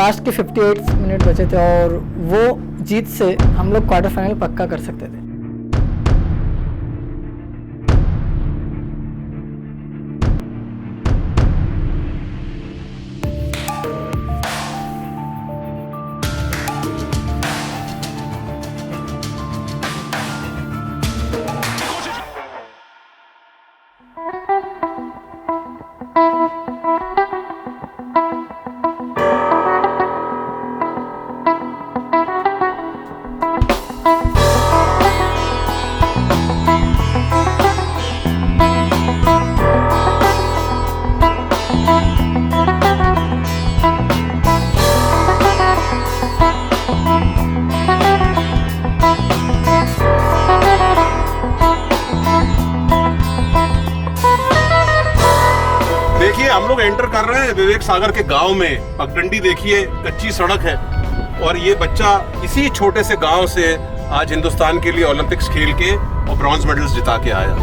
Last के 58 minute बचे थे और वो जीत से हम लोग क्वार्टर फाइनल पक्का कर सकते थे। देखिए हम लोग एंटर कर रहे हैं विवेक सागर के गांव में। पगडंडी देखिए, कच्ची सड़क है और ये बच्चा इसी छोटे से गांव से आज हिंदुस्तान के लिए ओलंपिक्स खेल के और ब्रॉन्ज मेडल्स जिता के आया।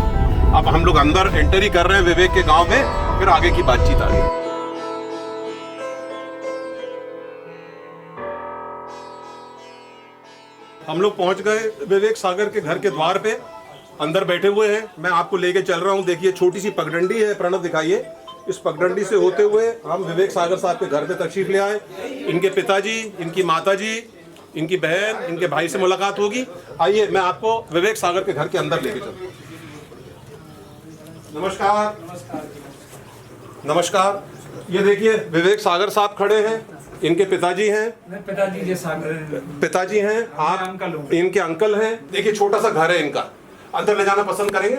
अब हम लोग अंदर एंटर ही कर रहे हैं विवेक के गांव में, फिर आगे की बातचीत आगे। हम लोग पहुंच गए विवेक सागर के घर के द्वार पे, अंदर बैठे हुए हैं। मैं आपको लेके चल रहा हूं। देखिए छोटी सी पगडंडी है, प्रणव दिखाइए। इस पगडंडी से होते हुए हम विवेक सागर साहब के घर पे तशरीफ ले आए। इनके पिताजी, इनकी माताजी, इनकी बहन, इनके भाई से मुलाकात होगी। आइए मैं आपको विवेक सागर के घर के अंदर लेके चलता हूं। नमस्कार। नमस्कार। ये देखिए विवेक सागर साहब खड़े हैं, इनके पिताजी हैं। पिताजी हैं आप, इनके अंकल हैं। देखिए छोटा सा घर है इनका, अंदर ले जाना पसंद करेंगे?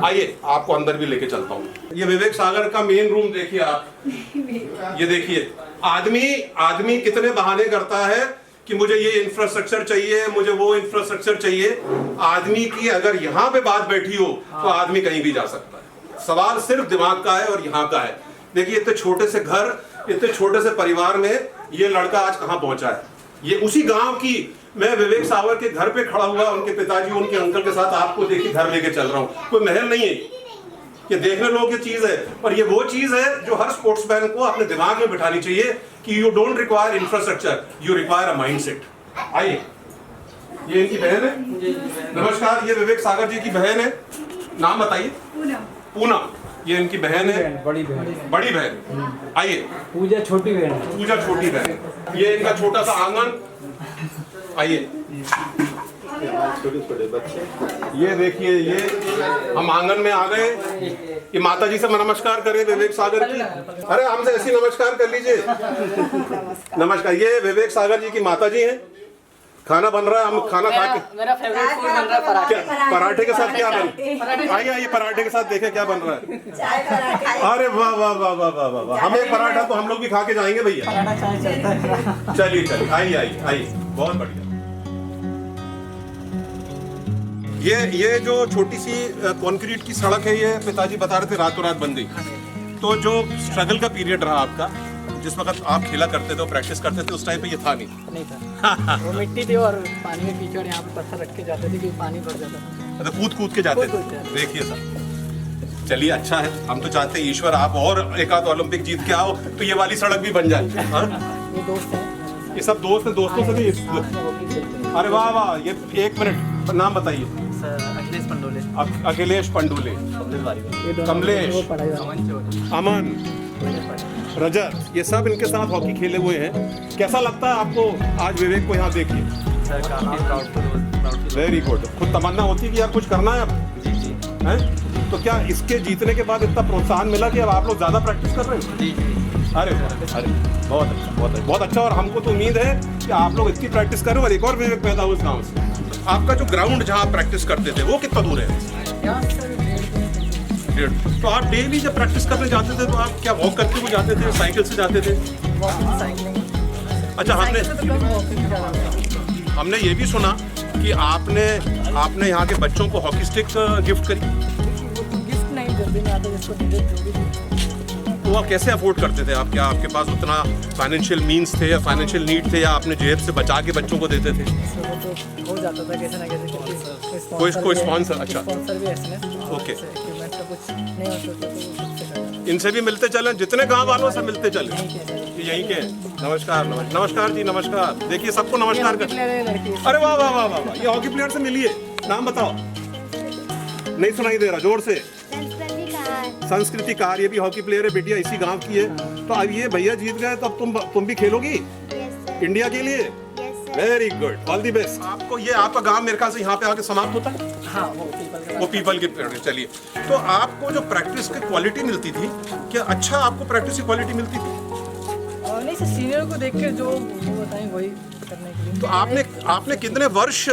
आइए आपको अंदर भी लेके चलता हूँ। ये विवेक सागर का मेन रूम देखिए आप। ये देखिए आदमी कितने बहाने करता है कि मुझे ये इंफ्रास्ट्रक्चर चाहिए, मुझे वो इंफ्रास्ट्रक्चर चाहिए। आदमी की अगर यहाँ पे बात बैठी हो तो आदमी कहीं भी जा सकता है। सवाल सिर्फ दिमाग का है और यहाँ का है। देखिए इतने छोटे से घर, इतने छोटे से परिवार में ये लड़का आज कहाँ पहुंचा है। ये उसी गांव की, मैं विवेक सागर के घर पे खड़ा हुआ उनके पिताजी उनके अंकल के साथ आपको देखिए घर लेके चल रहा हूँ। कोई महल नहीं है, ये देखने लोगों की चीज है। और ये वो चीज है जो हर स्पोर्ट्समैन को अपने दिमाग में बिठानी चाहिए कि you don't require infrastructure, you require a mindset. आइए, ये इनकी बहन है। नमस्कार, ये विवेक सागर जी की बहन है। नाम बताइए। पूनम। ये इनकी बहन है, बड़ी बहन। आइए। पूजा छोटी बहन। पूजा छोटी बहन। ये इनका छोटा सा आंगन। आइए। छोटे बच्चे। ये देखिए, ये हम आंगन में आ गए। ये माता जी से नमस्कार करें विवेक सागर की। अरे हमसे ऐसी नमस्कार कर लीजिए। नमस्कार। ये विवेक सागर जी की माता जी हैं। खाना बन रहा है, हम खाना खा के। मेरा फेवरेट फूड बन रहा है पराठे। पराठे के साथ क्या बन? आइए पराठे के साथ देखें क्या बन रहा है। अरे वाह वाह वाह वाह वाह वाह। हम एक पराठा तो हम लोग भी खा के जाएंगे भैया। चलिए आइए। बहुत बढ़िया। ये जो छोटी सी कंक्रीट की सड़क है, ये पिताजी बता रहे थे रातों रात बन गई। तो जो स्ट्रगल का पीरियड रहा आपका, जिस वक्त आप खेला करते थे, प्रैक्टिस करते थे, उस टाइम पे ये था नहीं था। वो मिट्टी थी और पानी में कीचड़, यहाँ पे पत्थर रख के जाते थे क्योंकि पानी भर जाता था। तो कूद के जाते थे। देखिए सर, चलिए अच्छा है। हम तो चाहते हैं ईश्वर आप और एक आध ओलंपिक जीत के आओ तो ये वाली सड़क भी बन जाए। ये दोस्त हैं, ये सब दोस्त हैं, दोस्तों से भी। अरे वाह वाह। ये 1 मिनट, नाम बताइए। अखिलेश पंडोले, कमलेश, अमन, रजत, ये सब इनके साथ हॉकी खेले हुए हैं। कैसा लगता है आपको आज विवेक को यहाँ देखिए? Very good. खुद तमन्ना होती है कि यार कुछ करना है अब, हैं? तो क्या इसके जीतने के बाद इतना प्रोत्साहन मिला कि अब आप लोग ज्यादा प्रैक्टिस कर रहे हो? अरे बहुत अच्छा। और हमको तो उम्मीद है कि आप लोग इसकी प्रैक्टिस करें और एक और विवेक पैदा हो इस गाँव से। आपका जो ग्राउंड जहाँ आप प्रैक्टिस करते थे वो कितना दूर है? 1.5। तो आप डेली जब प्रैक्टिस करने जाते थे तो आप क्या वॉक करते हुए जाते थे, साइकिल से जाते थे? अच्छा, हमने ये भी सुना कि आपने यहाँ के बच्चों को हॉकी स्टिक गिफ्ट करी। गिफ्ट नहीं, जल्दी में आता जिसको तो आप कैसे अफोर्ड करते थे? आप क्या आपके पास उतना फाइनेंशियल मींस थे या फाइनेंशियल नीड थे या आपने जेब से बचा के बच्चों को देते थे? हो जाता था कैसे ना कैसे, कोई स्पॉन्सर। अच्छा, स्पॉन्सर भी ऐसे ओके। सकता, कुछ नहीं हो सकता तो वो खुद से कर जाता। इनसे भी मिलते चलें, जितने गांव वालों से मिलते चलें। यहीं के सर। ये यहीं के हैं। नमस्कार नमस्कार जी, नमस्कार। देखिए सबको नमस्कार कर। लड़की अरे वाह वाह वाह वाह वाह, ये हॉकी प्लेयर से मिलिए, नाम बताओ। नहीं सुनाई दे रहा, जोर से। संस्कृति कार, ये भी हॉकी प्लेयर है बेटिया, इसी गांव की है। तो अब ये भैया जीत गए तो अब तुम भी खेलोगी इंडिया के लिए? Very good, all the best आपको। ये आपका गांव मेरे ख्याल से यहाँ पे आके समाप्त होता है। हाँ, वो पीपल के पेड़। चलिए, तो आपको जो प्रैक्टिस की क्वालिटी मिलती थी, क्या अच्छा आपको प्रैक्टिस की क्वालिटी मिलती थी? नहीं सर, सीनियर को देख के जो वो बताएं वही करने के लिए। तो आपने कितने वर्ष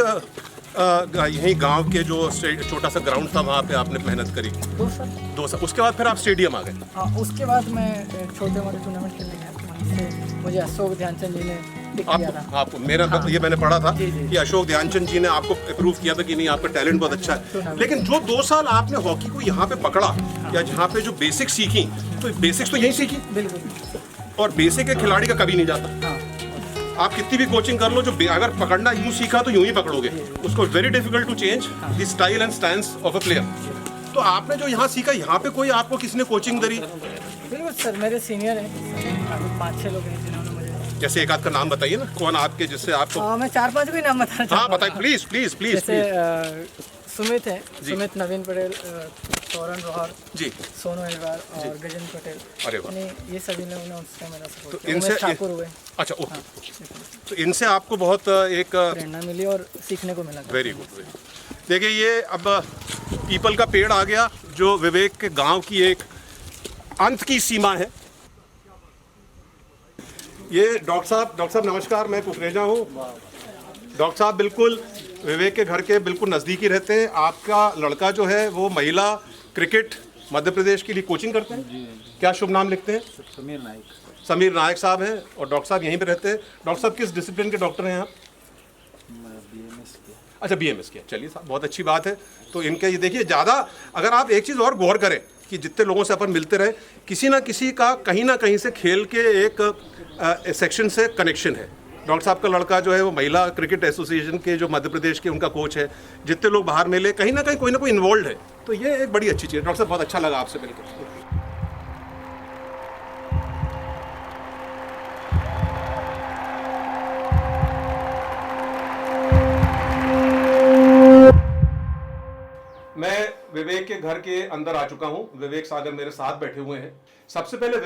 यही गांव के जो छोटा सा ग्राउंड था वहाँ पे आपने मेहनत करी? 2 साल। 2 साल। उसके बाद फिर आप स्टेडियम आ गए? हाँ, उसके बाद मैं छोटे मोटे टूर्नामेंट खेलने गया, वहीं से मुझे अशोक ध्यानचंद जी ने पिक किया था। आपको मेरा ये मैंने पढ़ा था जी, जी। कि अशोक ध्यानचंद जी ने आपको अप्रूव किया था कि नहीं, आपका टैलेंट बहुत अच्छा है। लेकिन जो 2 साल आपने हॉकी को यहाँ पे पकड़ा, या जहाँ पे जो बेसिक सीखी, तो बेसिक्स तो यहीं सीखी। बिल्कुल। और बेसिक एक खिलाड़ी का कभी नहीं जाता। हाँ, आप कितनी भी कोचिंग कर लो, जो अगर पकड़ना यूं सीखा तो यूं ही पकड़ोगे उसको। Very difficult to change the style and stance of a player. तो आपने जो यहाँ सीखा, यहाँ पे कोई आपको किसी ने कोचिंग दी? बिल्कुल सर, मेरे सीनियर हैं, 5-6 लोग हैं जिन्होंने मुझे। जैसे एक आध का नाम बताइए ना, कौन आपके जिससे आपको। मैं 4-5 भी नाम बताना चाहता हूँ। हाँ बताइए, प्लीज प्लीज प्लीज। जैसे सुमित है, सुमित, नवीन पटेल, सौरन रोहर जी, सोनू अहिरवार और गजेंद्र पटेल। अरे वाह, ये सभी लोगों ने उससे मेरा सपोर्ट तो किया। इनसे उमेश ठाकुर हुए। अच्छा ओके। तो इनसे आपको बहुत एक प्रेरणा मिली और सीखने को मिला। Very good. देखिए, ये अब पीपल का पेड़ आ गया जो विवेक के गांव की एक अंत की सीमा है। ये डॉक्टर साहब नमस्कार, मैं कुकरेजा हूँ। डॉक्टर साहब बिल्कुल विवेक के घर के बिल्कुल नज़दीक ही रहते हैं। आपका लड़का जो है वो महिला क्रिकेट मध्य प्रदेश के लिए कोचिंग करते हैं जी। क्या शुभ नाम लिखते हैं? समीर नायक साहब हैं, और डॉक्टर साहब यहीं पे रहते हैं। डॉक्टर साहब किस डिसिप्लिन के डॉक्टर हैं आप? BMS किया। अच्छा, BMS किया। चलिए साहब, बहुत अच्छी बात है। तो इनके ये देखिए, ज़्यादा अगर आप एक चीज़ और गौर करें कि जितने लोगों से अपन मिलते रहे, किसी ना किसी का कहीं ना कहीं से खेल के एक सेक्शन से कनेक्शन है। डॉक्टर साहब का लड़का जो है वो महिला क्रिकेट एसोसिएशन के जो मध्य प्रदेश के उनका कोच है। जितने लोग बाहर मिले, कहीं ना कहीं कोई ना कोई इन्वॉल्व है। तो ये एक बड़ी अच्छी चीज़ है। डॉक्टर साहब, बहुत अच्छा लगा आपसे मिलकर। मैं विवेक के घर के अंदर आ चुका हूं। विवेक सागर मेरे साथ बैठे हुए हैं। सबसे पहले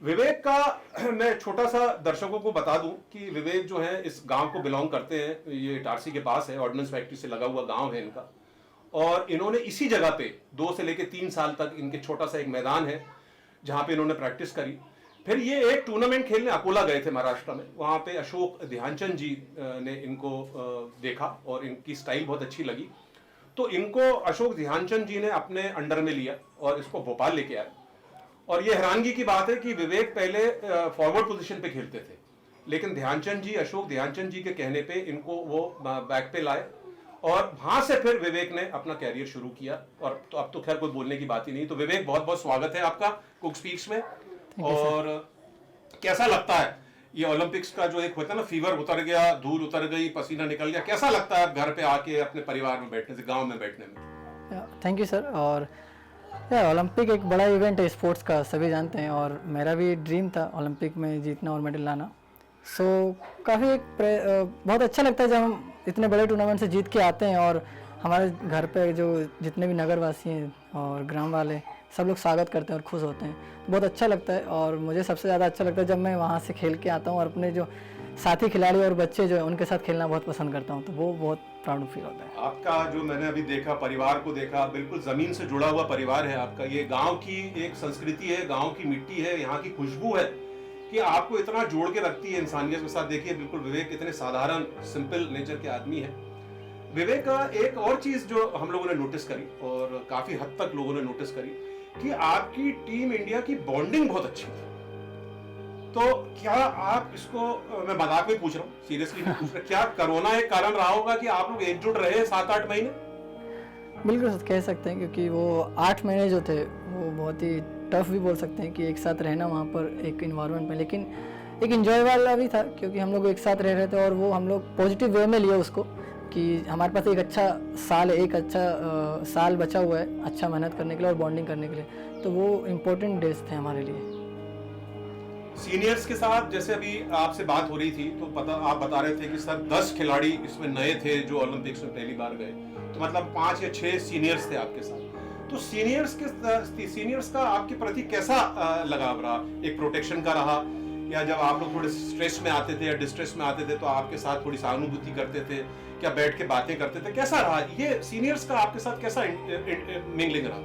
विवेक का मैं छोटा सा दर्शकों को बता दूं कि विवेक जो है इस गांव को बिलोंग करते हैं। ये इटारसी के पास है, ऑर्डिनेंस फैक्ट्री से लगा हुआ गांव है इनका। और इन्होंने इसी जगह पे 2 से लेकर 3 साल तक इनके छोटा सा एक मैदान है जहां पे इन्होंने प्रैक्टिस करी। फिर ये एक टूर्नामेंट खेलने अकोला गए थे महाराष्ट्र में। वहां पे अशोक ध्यानचंद जी ने इनको देखा और इनकी स्टाइल बहुत अच्छी लगी। तो इनको अशोक ध्यानचंद जी ने अपने अंडर में लिया और इसको भोपाल लेके आए। और ये हैरानगी की बात है कि विवेक पहले फॉरवर्ड पोजीशन पे खेलते थे, लेकिन अशोक ध्यानचंद जी के कहने पे इनको वो बैक पे लाए और वहां से फिर विवेक ने अपना कैरियर शुरू किया। और तो अब तो खैर कोई बोलने की बात ही नहीं। तो विवेक, बहुत बहुत स्वागत है आपका कुक स्पीक्स में। और कैसा लगता है ये ओलंपिक्स का जो एक होता है ना, फीवर उतर गया, धूल उतर गई, पसीना निकल गया, कैसा लगता है घर पे आके अपने परिवार में बैठने से, गांव में बैठने में? Thank you sir. और ओलंपिक एक बड़ा इवेंट है स्पोर्ट्स का, सभी जानते हैं। और मेरा भी ड्रीम था ओलंपिक में जीतना और मेडल लाना। सो काफ़ी बहुत अच्छा लगता है जब हम इतने बड़े टूर्नामेंट से जीत के आते हैं और हमारे घर पे जो जितने भी नगरवासी हैं और ग्राम वाले सब लोग स्वागत करते हैं और खुश होते हैं। तो बहुत अच्छा लगता है। और मुझे सबसे ज़्यादा अच्छा लगता है जब मैं वहाँ से खेल के आता हूँ और अपने जो साथी खिलाड़ी और बच्चे जो है उनके साथ खेलना बहुत पसंद करता हूँ। तो वो बहुत प्राउड फील होता है। आपका जो मैंने अभी देखा, परिवार को देखा, बिल्कुल ज़मीन से जुड़ा हुआ परिवार है आपका। ये गांव की एक संस्कृति है, गांव की मिट्टी है, यहाँ की खुशबू है कि आपको इतना जोड़ के रखती है इंसानियत के साथ। देखिए, बिल्कुल विवेक इतने साधारण सिंपल नेचर के आदमी है। विवेक का एक और चीज़ जो हम लोगों ने नोटिस करी और काफ़ी हद तक लोगों ने नोटिस करी कि आपकी टीम इंडिया की बॉन्डिंग बहुत अच्छी थी। तो क्या आप इसको, मैं मजाक में पूछ रहा हूँ, सीरियसली नहीं पूछ रहा, क्या कोरोना एक कारण रहा होगा कि आप लोग एकजुट रहे 7-8 महीने? बिल्कुल कह सकते हैं, क्योंकि वो 8 महीने जो थे वो बहुत ही टफ भी बोल सकते हैं कि एक साथ रहना वहाँ पर एक इन्वायरमेंट में। लेकिन एक इन्जॉय वाला भी था क्योंकि हम लोग एक साथ रह रहे थे और वो हम लोग पॉजिटिव वे में लिए उसको। कि हमारे पास एक अच्छा साल है, एक अच्छा साल बचा हुआ है अच्छा मेहनत करने के लिए और बॉन्डिंग करने के लिए, तो वो इम्पोर्टेंट डेज थे हमारे लिए। सीनियर्स के साथ जैसे अभी आपसे बात हो रही थी तो आप बता रहे थे कि सर 10 खिलाड़ी इसमें नए थे जो ओलंपिक्स में पहली बार गए, तो मतलब 5 या 6 सीनियर्स थे आपके साथ। तो सीनियर्स का आपके प्रति कैसा लगाव रहा? एक प्रोटेक्शन का रहा, या जब आप लोग थोड़े स्ट्रेस में आते थे या डिस्ट्रेस में आते थे तो आपके साथ थोड़ी सहानुभूति करते थे, क्या बैठ के बातें करते थे, कैसा रहा ये सीनियर्स का आपके साथ कैसा मिंगलिंग रहा?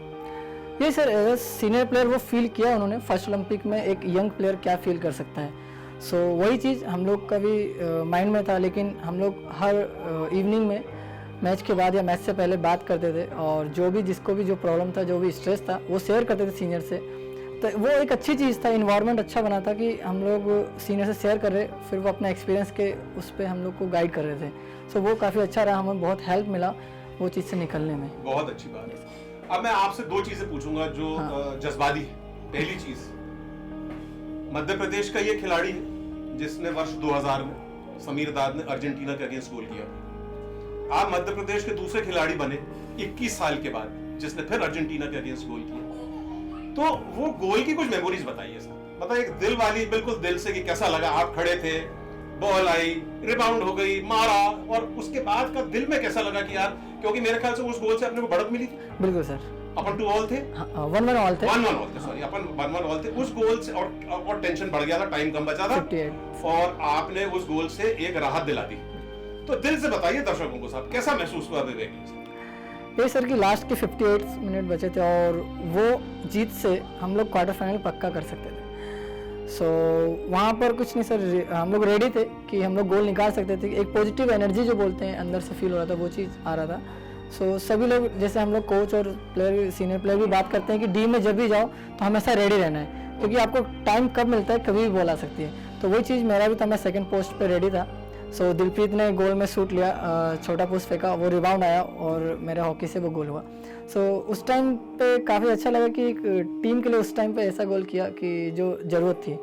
ये सर एज सीनियर प्लेयर वो फील किया उन्होंने फर्स्ट ओलंपिक में एक यंग प्लेयर क्या फील कर सकता है। सो वही चीज़ हम लोग का भी माइंड में था, लेकिन हम लोग हर इवनिंग में मैच के बाद या मैच से पहले बात करते थे और जो भी जिसको भी जो प्रॉब्लम था, जो भी स्ट्रेस था, वो शेयर करते थे सीनियर से। तो वो एक अच्छी चीज़ था, इन्वायरमेंट अच्छा बना था कि हम लोग सीनियर से शेयर कर रहे, फिर वो अपना एक्सपीरियंस के उस पर हम लोग को गाइड कर रहे थे। सो वो काफ़ी अच्छा रहा, हमें बहुत हेल्प मिला वो चीज़ से निकलने में। बहुत अच्छी बात है। अब मैं आपसे 2 चीजें पूछूंगा जो जज्बाती है। पहली चीज, मध्य प्रदेश का ये खिलाड़ी है जिसने वर्ष 2000 में समीर दाद ने अर्जेंटीना के अगेंस्ट गोल किया। आप मध्य प्रदेश के दूसरे खिलाड़ी बने 21 साल के बाद जिसने फिर अर्जेंटीना के अगेंस्ट गोल किया। तो वो गोल की कुछ मेमोरीज बताइए सर, मतलब एक दिल वाली, बिल्कुल दिल से, कि कैसा लगा? आप खड़े थे, बॉल आई, रिबाउंड हो गई, मारा, और उसके बाद का दिल में कैसा लगा कि यार, क्योंकि मेरे ख्याल से उस गोल से अपने को बढ़त मिली थी। बिल्कुल सर। अपन 2 ऑल थे, 1-1 ऑल थे, 1-1 ऑल थे, सॉरी, अपन 1-1 ऑल थे। उस गोल से और टेंशन बढ़ गया था, टाइम कम बचा था, 58 और आपने उस गोल से एक राहत दिला दी। तो दिल से बताइए दर्शकों को साहब, कैसा महसूस हुआ विवेक? ये सर कि लास्ट के 58 मिनट बचे थे और वो जीत से हम लोग क्वार्टर फाइनल पक्का कर सकते थे। सो वहाँ पर कुछ नहीं सर, हम लोग रेडी थे कि हम लोग गोल निकाल सकते थे। एक पॉजिटिव एनर्जी जो बोलते हैं अंदर से फील हो रहा था, वो चीज़ आ रहा था। सो सभी लोग, जैसे हम लोग कोच और प्लेयर, सीनियर प्लेयर भी बात करते हैं कि टीम में जब भी जाओ तो हमेशा रेडी रहना है, क्योंकि आपको टाइम कब मिलता है, कभी भी बॉल आ सकती है। तो वही चीज़ मेरा भी था, मैं सेकंड पोस्ट पे रेडी था। सो दिलप्रीत ने गोल में शूट लिया, छोटा पोस्ट फेंका, वो रिबाउंड आया और मेरे हॉकी से वो गोल हुआ। सो उस टाइम पे काफ़ी अच्छा लगा कि एक टीम के लिए उस टाइम पे ऐसा गोल किया कि जो ज़रूरत थी,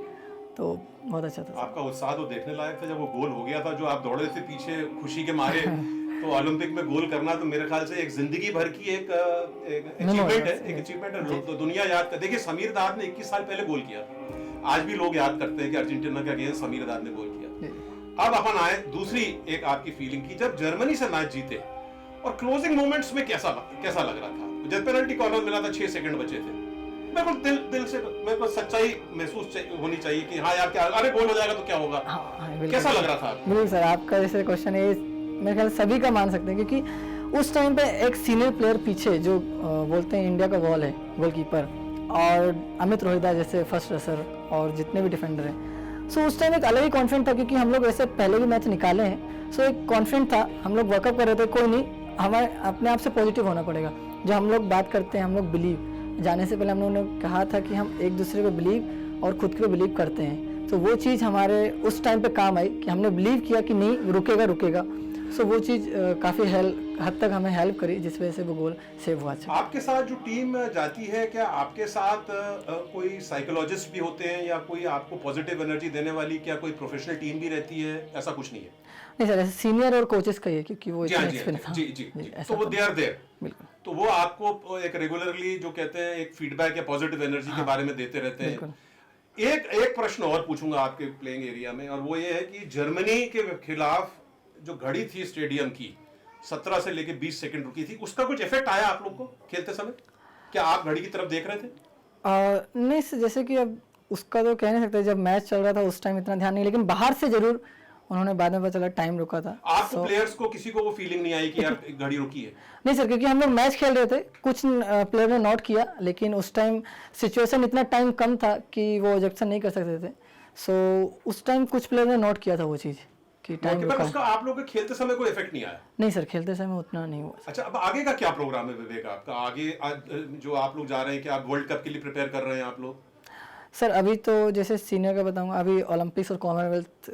तो बहुत अच्छा था। आपका उत्साह तो देखने लायक था जब वो गोल हो गया था, जो आप दौड़े थे पीछे खुशी के मारे। तो ओलंपिक में गोल करना तो मेरे ख्याल से एक जिंदगी भर की एक अचीवमेंट है, तो दुनिया याद कर। देखिए, समीर दाद ने 21 साल पहले गोल किया, आज भी लोग याद करते हैं कि अर्जेंटीना के अगेंस्ट समीर दाद ने गोल किया। अब अपन आए दूसरी एक आपकी फीलिंग की, जब जर्मनी से मैच जीते और क्लोजिंग मोमेंट्स में कैसा लग रहा था? जब पेनल्टी कॉर्नर मिला था, 6 सेकंड बचे थे, मेरे को दिल से मेरे को सच्चाई महसूस होनी चाहिए कि हाँ यार, क्या, अरे गोल हो जाएगा तो क्या होगा? कैसा लग रहा था? बिल्कुल सर, आपका जैसे क्वेश्चन है, मेरे ख्याल सभी का मान सकते हैं, क्योंकि उस टाइम पे एक सीनियर प्लेयर पीछे, जो बोलते हैं इंडिया का वॉल है, गोलकीपर, और अमित रोहिदा जैसे फर्स्ट रसर और जितने भी डिफेंडर हैं। सो उस टाइम एक अलग ही कॉन्फिडेंट था, क्योंकि हम लोग वैसे पहले भी मैच निकाले हैं। सो एक कॉन्फिडेंट था, हम लोग वर्कअप कर रहे थे, कोई नहीं, हमारे अपने आप से पॉजिटिव होना पड़ेगा। जो हम लोग बात करते हैं, हम लोग बिलीव, जाने से पहले हम लोगों ने कहा था कि हम एक दूसरे पे बिलीव और खुद पे बिलीव करते हैं। तो वो चीज़ हमारे उस टाइम पे काम आई कि हमने बिलीव किया कि नहीं, रुकेगा। सो वो चीज़ काफ़ी हद तक हमें हेल्प करी, जिस वजह से वो गोल सेव हुआ। आपके साथ जो टीम जाती है, क्या आपके साथ कोई साइकोलॉजिस्ट भी होते हैं, या कोई आपको पॉजिटिव एनर्जी देने वाली क्या कोई प्रोफेशनल टीम भी रहती है? ऐसा कुछ नहीं है? नहीं सर, ऐसे सीनियर और कोचेस का ही है, क्योंकि वो इतना एक्सपीरियंस था। जी। तो वो दे आर देयर, बिल्कुल। तो वो आपको एक रेगुलरली जो कहते हैं एक फीडबैक या पॉजिटिव एनर्जी के बारे में देते रहते हैं। एक प्रश्न और पूछूंगा आपके प्लेइंग एरिया में, और वो ये है कि जर्मनी के खिलाफ जो घड़ी थी स्टेडियम की, 17 से लेके 20 सेकंड रुकी थी, उसका कुछ इफेक्ट आया आप लोग को खेलते समय? क्या आप घड़ी की तरफ देख रहे थे? नहीं, जैसे कि अब उसका तो कह नहीं सकते, जब मैच चल रहा था उस टाइम इतना ध्यान नहीं, लेकिन बाहर से जरूर उन्होंने, बाद में पता चला टाइम रुका था। आपको प्लेयर्स को किसी को वो फीलिंग नहीं आई कि यार घड़ी रुकी है? नहीं सर, क्योंकि हम लोग मैच खेल रहे थे, कुछ प्लेयर ने नोट किया, लेकिन उस टाइम सिचुएशन इतना टाइम कम था कि वो ऑब्जेक्शन नहीं कर सकते थे। सो उस टाइम कुछ प्लेयर ने नोट किया था वो चीज़ कि टाइम रुका। उसका आप लोग के खेलते समय कोई इफेक्ट नहीं आया? नहीं सर, खेलते समय उतना नहीं हुआ। अच्छा, अब आगे का क्या प्रोग्राम है विवेक आपका? आगे जो आप लोग जा रहे हैं, कि आप वर्ल्ड कप के लिए प्रिपेयर कर रहे हैं आप लोग? सर अभी तो जैसे सीनियर का बताऊंगा, अभी ओलंपिक्स और कॉमनवेल्थ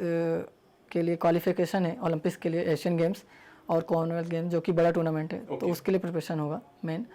के लिए क्वालिफिकेशन है, ओलंपिक्स के लिए, एशियन गेम्स और कॉमनवेल्थ गेम्स, जो कि बड़ा टूर्नामेंट है, तो उसके लिए प्रिपरेशन होगा मेन।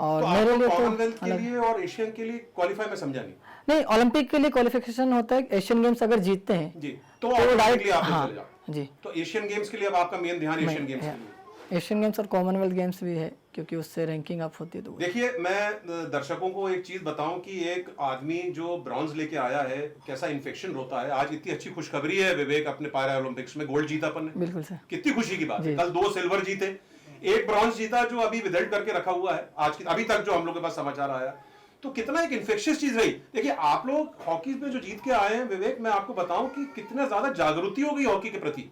और तो मेरे लिए कॉमनवेल्थ के लिए और एशियन के लिए क्वालिफाई में समझा नहीं, ओलंपिक के लिए क्वालिफिकेशन होता है, एशियन गेम्स अगर जीतते हैं जी तो डायरेक्टली आप चले जाओ जी। तो एशियन गेम्स के लिए अब आपका मेन ध्यान एशियन गेम्स के लिए। एशियन गेम्स और कॉमनवेल्थ गेम्स भी है, क्योंकि उससे रैंकिंग अप होती है। तो देखिए, मैं दर्शकों को एक चीज बताऊं कि एक आदमी जो ब्रॉन्ज लेके आया है, कैसा इन्फेक्शन होता है। आज इतनी अच्छी खुशखबरी है, विवेक अपने पैरा ओलंपिक्स में गोल्ड जीता अपन ने। बिल्कुल सर, कितनी खुशी की बात है। कल 2 सिल्वर जीते, 1 ब्रॉन्ज जीता जो अभी विदल्ट करके रखा हुआ है आज की अभी तक जो हम लोग के पास समाचार आया। तो कितना एक इन्फेक्शियस चीज रही। देखिए, आप लोग हॉकी में जो जीत के आए हैं विवेक, मैं आपको बताऊं कि कितना ज्यादा जागृति हो गई हॉकी के प्रति।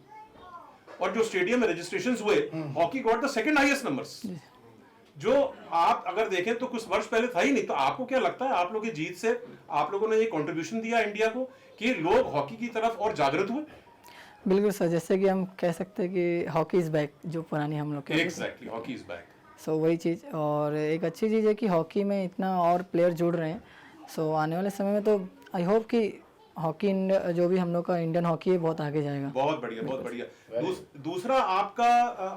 और जो स्टेडियम में रजिस्ट्रेशंस हुए, hockey got the second highest numbers, जो आप अगर देखें तो कुछ वर्ष पहले था ही नहीं। तो आपको क्या लगता है, आप लोगों की जीत से आप लोगों ने ये कंट्रीब्यूशन दिया इंडिया को कि लोग हॉकी की तरफ और जागृत हुए? बिल्कुल सर, जैसे कि हम कह सकते हैं कि हॉकी इज बैक, जो पुरानी हम लोग एग्जैक्टली, हॉकी इज बैक। सो वही चीज़। और एक अच्छी चीज़ है कि हॉकी में इतना और प्लेयर जुड़ रहे हैं। सो आने वाले समय में तो आई होप कि हॉकी जो भी हम लोग का इंडियन हॉकी है बहुत आगे जाएगा। बहुत बढ़िया, बहुत बढ़िया। दूसरा आपका,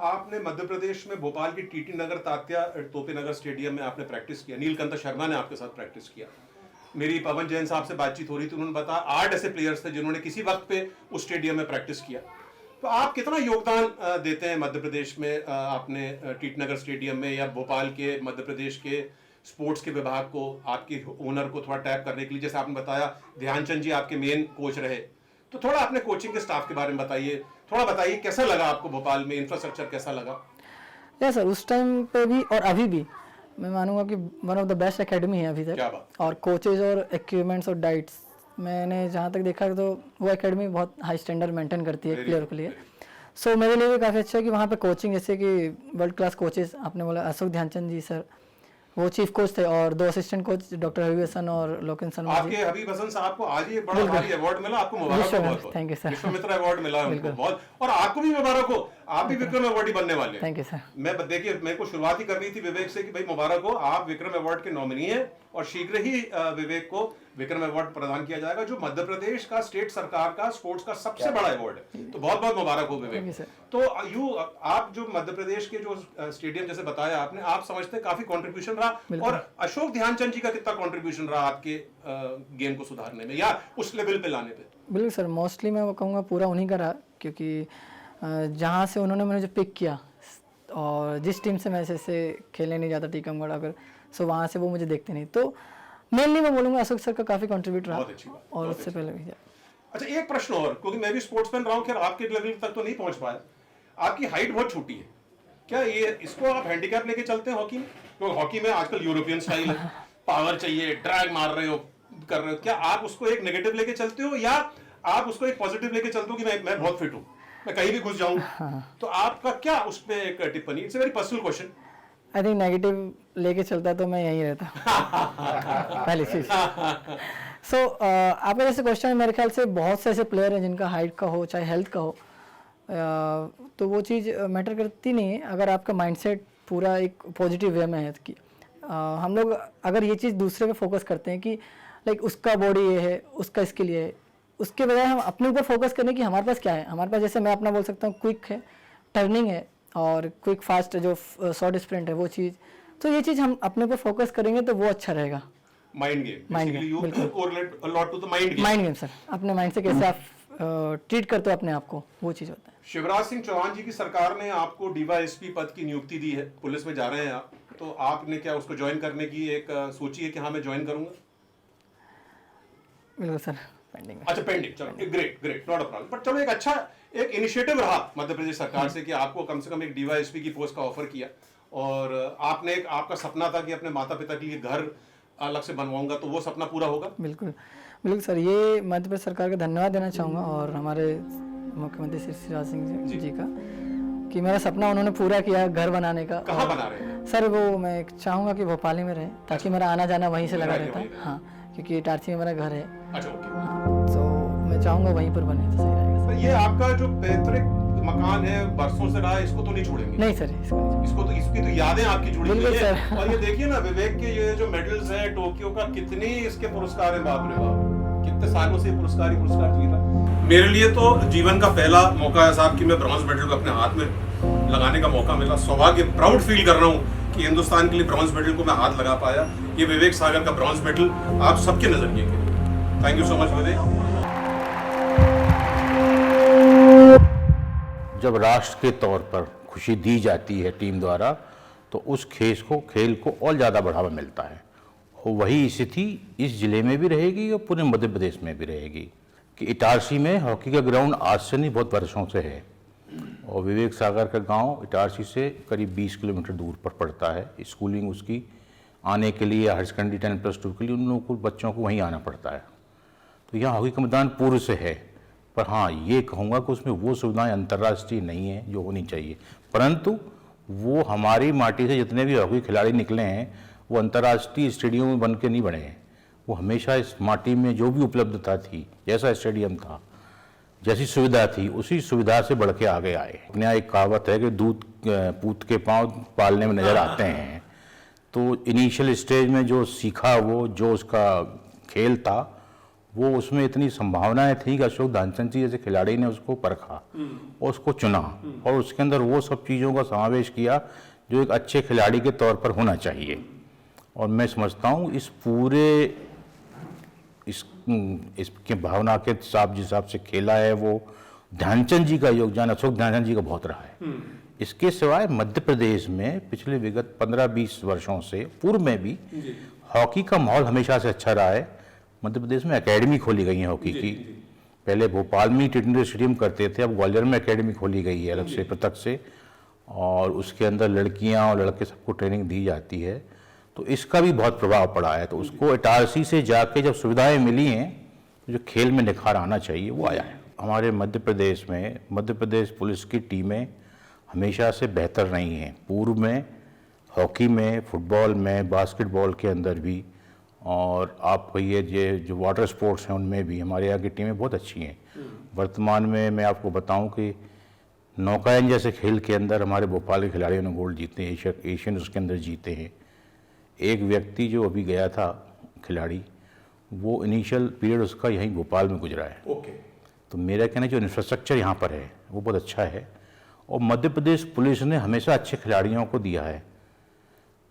आपने मध्य प्रदेश में भोपाल की टीटी नगर तात्या तोपे नगर स्टेडियम में आपने प्रैक्टिस किया। नीलकंठ शर्मा ने आपके साथ प्रैक्टिस किया। मेरी पवन जैन साहब से बातचीत हो रही थी, उन्होंने बताया 8 ऐसे प्लेयर्स थे जिन्होंने किसी वक्त पे उस स्टेडियम में प्रैक्टिस किया। तो आप कितना योगदान देते हैं मध्य प्रदेश में, आपने टीटी नगर स्टेडियम में या भोपाल के मध्य प्रदेश के स्पोर्ट्स के विभाग को, आपके ओनर को थोड़ा टैप करने के लिए? जैसे आपने बताया ध्यानचंद जी आपके मेन कोच रहे, तो थोड़ा अपने कोचिंग के स्टाफ के बारे में बताइए। थोड़ा बताइए कैसा लगा आपको भोपाल में, इंफ्रास्ट्रक्चर कैसा लगा? या सर, उस टाइम पे भी और अभी भी मैं मानूंगा कि one of the best academy है अभी तक। क्या बात। और कोचेज और इक्विपमेंट्स और डाइट्स, मैंने जहाँ तक देखा तो वो एकेडमी बहुत हाई स्टैंडर्ड मेंटेन करती है प्लेयर के लिए। सो मेरे लिए भी काफ़ी अच्छा है कि वहाँ पे कोचिंग, जैसे कि वर्ल्ड क्लास कोचेस आपने बोला, अशोक ध्यानचंद जी सर वो चीफ कोच थे, और 2 असिस्टेंट कोच डॉक्टर हबीब हसन और लोकेन शर्मा जी। आपके हबीब हसन साहब को आज ये बड़ा भारी अवार्ड मिला, आपको मुबारक हो बहुत। Thank you sir. Vishwamitra award मिला उनको बहुत, और आपको भी मुबारक हो, आप भी विक्रम अवार्डी बनने वाले। Thank you sir. मैं देखिए, मेरे को शुरुआत ही करनी थी विवेक से कि भाई मुबारक हो, आप विक्रम अवार्ड के नॉमिनी हैं और शीघ्र ही विवेक को विक्रम अवार्ड प्रदान किया जाएगा, जो मध्य प्रदेश का स्टेट सरकार का स्पोर्ट्स का सबसे बड़ा अवार्ड है। तो बहुत बहुत मुबारक हो विवेक। तो आप जो मध्य प्रदेश के जो स्टेडियम जैसे बताया आपने, आप समझते हैं काफी कंट्रीब्यूशन रहा, और अशोक ध्यानचंद जी का कितना कंट्रीब्यूशन रहा आपके गेम को सुधारने में या उस लेवल पे लाने पे? बिल्कुल सर, मोस्टली मैं वो कहूँगा पूरा उन्हीं का रहा, क्योंकि जहाँ से उन्होंने मुझे जो पिक किया और जिस टीम से मैं जैसे खेलने नहीं जाता टीकमगढ़ अगर, सो वहाँ से वो मुझे देखते नहीं। तो मेनली मैं बोलूँगा अशोक सर का काफ़ी कंट्रीब्यूट रहा। और उससे पहले भी। अच्छा, एक प्रश्न और, क्योंकि मैं भी स्पोर्ट्समैन रहा हूँ, खैर आपके लेवल तक तो नहीं पहुँच पाया। आपकी हाइट बहुत छोटी है, क्या ये इसको आप हैंडीकैप लेके चलते हैं हॉकी में? क्योंकि हॉकी में आजकल यूरोपियन स्टाइल है, पावर चाहिए, ड्रैग मार रहे हो, कर रहे हो, क्या आप उसको एक नेगेटिव लेके चलते हो या आप उसको एक पॉजिटिव लेके चलते हो कि मैं बहुत फिट हूँ, मैं कहीं भी घुस जाऊँ? तो आपका क्या उस पर एक टिप्पणी? It's a very personal question. I think negative लेके चलता तो मैं यहीं रहता पहली चीज। सो आपका जैसे क्वेश्चन, मेरे ख्याल से बहुत से ऐसे प्लेयर हैं जिनका हाइट का हो चाहे हेल्थ का हो, तो वो चीज़ मैटर करती नहीं है अगर आपका माइंडसेट पूरा एक पॉजिटिव वे में है। कि हम लोग अगर ये चीज़ दूसरे पे फोकस करते हैं कि लाइक उसका बॉडी ये है, उसका स्किल ये है, उसके बजाय हम अपने ऊपर फोकस करने की हमारे पास क्या है। हमारे पास जैसे मैं अपना बोल सकता हूँ क्विक है, टर्निंग है और क्विक फास्ट जो शॉर्ट स्प्रिंट है वो चीज़। तो ये चीज़ हम अपने ऊपर फोकस करेंगे तो वो अच्छा रहेगा। Mind game, mind game sir, अपने माइंड से कैसे आप ट्रीट करते हो अपने आप को, वो चीज़ होता है। शिवराज सिंह चौहान जी की सरकार ने आपको डीवाईएसपी पद की नियुक्ति दी है, पुलिस में जा रहे हैं आप, तो आपने क्या उसको ज्वाइन करने की एक सोची है कि हाँ मैं ज्वाइन करूंगा? बिल्कुल सर, पेंडिंग। अच्छा, पेंडिंग, चलो great, not a problem. But चलो, एक अच्छा एक इनिशिएटिव रहा मध्य प्रदेश सरकार से कि आपको कम से कम एक डीवाईएसपी की पोस्ट का ऑफर किया, और आपने एक, आपका सपना था कि अपने माता पिता के लिए घर अलग से बनवाऊंगा, तो वो सपना पूरा होगा? बिल्कुल बिल्कुल सर, ये मध्य प्रदेश सरकार का धन्यवाद देना चाहूँगा और हमारे मुख्यमंत्री श्री शिवराज सिंह जी का, कि मेरा सपना उन्होंने पूरा किया घर बनाने का। कहाँ बना रहे हैं सर? वो मैं चाहूँगा कि भोपाल में रहे, ताकि मेरा आना जाना वहीं से लगा रहता है। हाँ, क्योंकि इटारसी में मेरा घर है। अच्छा, ओके। तो मैं चाहूँगा वहीं पर बने तो सही रहेगा सर। ये आपका जो पैतृक मकान है, बरसों से रहा है, इसको तो नहीं छोड़ेंगे? नहीं सर, इसको तो इसकी तो यादें आपकी जुड़ी हुई है। सर। और ये देखिए ना, विवेक के ये जो मेडल्स हैं टोक्यो का, कितनी इसके पुरस्कार हैं, बाप रे बाप, कितने सालों से पुरस्कार जीता। मेरे लिए तो जीवन का पहला मौका है साहब कि मैं ब्रॉन्ज मेडल को अपने हाथ में लगाने का मौका मिला। सौभाग्य, प्राउड फील कर रहा हूँ कि हिंदुस्तान के लिए ब्रॉन्ज मेडल को मैं हाथ लगा पाया। ये विवेक सागर का ब्रॉन्ज मेडल आप सबके नजरिए के। थैंक यू सो मच विवेक। जब राष्ट्र के तौर पर खुशी दी जाती है टीम द्वारा, तो उस खेल को और ज़्यादा बढ़ावा मिलता है। और वही स्थिति इस ज़िले में भी रहेगी और पूरे मध्य प्रदेश में भी रहेगी कि इटारसी में हॉकी का ग्राउंड आज से नहीं, बहुत वर्षों से है। और विवेक सागर का गांव इटारसी से करीब 20 किलोमीटर दूर पर पड़ता है। स्कूलिंग उसकी आने के लिए हायर सेकेंडरी 10+2 के लिए उन लोगों को, बच्चों को वहीं आना पड़ता है। तो यहाँ हॉकी का मैदान पूर्व से है, पर हाँ ये कहूँगा कि उसमें वो सुविधाएं अंतर्राष्ट्रीय नहीं है जो होनी चाहिए। परंतु वो हमारी माटी से जितने भी हॉकी खिलाड़ी निकले हैं वो अंतर्राष्ट्रीय स्टेडियम में बन के नहीं बने हैं। वो हमेशा इस माटी में जो भी उपलब्धता थी, जैसा स्टेडियम था, जैसी सुविधा थी, उसी सुविधा से बढ़ के आगे आए। अपने यहाँ एक कहावत है कि दूध पूत के पाँव पालने में नज़र आते हैं। तो इनिशियल स्टेज में जो सीखा, वो जो उसका खेल था, वो उसमें इतनी संभावनाएं थी कि अशोक ध्यानचंद जी जैसे खिलाड़ी ने उसको परखा और उसको चुना और उसके अंदर वो सब चीज़ों का समावेश किया जो एक अच्छे खिलाड़ी के तौर पर होना चाहिए। और मैं समझता हूँ इस पूरे इसके भावना के साथ जिस हिसाब से खेला है, वो ध्यानचंद जी का योगदान, अशोक ध्यानचंद जी का बहुत रहा है। इसके सिवाय मध्य प्रदेश में पिछले विगत 15-20 वर्षों से पूर्व में भी हॉकी का माहौल हमेशा से अच्छा रहा है। मध्य प्रदेश में एकेडमी खोली गई है हॉकी की। पहले भोपाल में टी20 स्टेडियम करते थे, अब ग्वालियर में एकेडमी खोली गई है अलग से, पृथक से, और उसके अंदर लड़कियां और लड़के सबको ट्रेनिंग दी जाती है। तो इसका भी बहुत प्रभाव पड़ा है। तो उसको इटारसी से जाके जब सुविधाएं मिली हैं, तो जो खेल में निखार आना चाहिए वो आया है। हमारे मध्य प्रदेश में मध्य प्रदेश पुलिस की टीमें हमेशा से बेहतर रही हैं, पूर्व में हॉकी में, फुटबॉल में, बास्केटबॉल के अंदर भी, और आप कहिए जो वाटर स्पोर्ट्स हैं उनमें भी हमारे यहाँ की टीमें बहुत अच्छी हैं। वर्तमान में मैं आपको बताऊं कि नौकायन जैसे खेल के अंदर हमारे भोपाल के खिलाड़ियों ने गोल्ड जीते हैं, एशियन उसके अंदर जीते हैं। एक व्यक्ति जो अभी गया था खिलाड़ी, वो इनिशियल पीरियड उसका यहीं भोपाल में गुजरा है। ओके। तो मेरा कहना है जो इंफ्रास्ट्रक्चर यहाँ पर है वो बहुत अच्छा है, और मध्य प्रदेश पुलिस ने हमेशा अच्छे खिलाड़ियों को दिया है।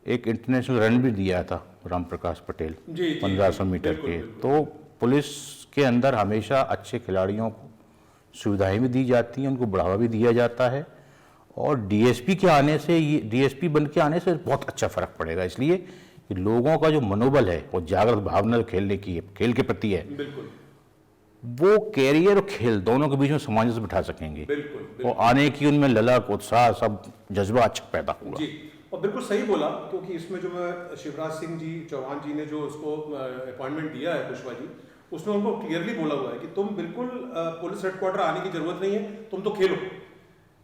एक इंटरनेशनल रन भी दिया था राम प्रकाश पटेल 1500 मीटर के। तो पुलिस के अंदर हमेशा अच्छे खिलाड़ियों को सुविधाएं भी दी जाती हैं, उनको बढ़ावा भी दिया जाता है। और डीएसपी के आने से, ये डीएसपी बन के आने से बहुत अच्छा फर्क पड़ेगा, इसलिए कि लोगों का जो मनोबल है वो जागृत भावना खेलने की है, खेल के प्रति है, बिल्कुल, वो कैरियर और खेल दोनों के बीच में सामंजस्य बिठा सकेंगे। बिल्कुल। और आने की उनमें ललक, उत्साह, सब जज्बा अच्छा पैदा होगा। जी, और बिल्कुल सही बोला, क्योंकि इसमें जो मैं शिवराज सिंह जी चौहान जी ने जो उसको अपॉइंटमेंट दिया है पुष्पा जी, उसमें उनको क्लियरली बोला हुआ है कि तुम बिल्कुल पुलिस हेडक्वार्टर आने की जरूरत नहीं है,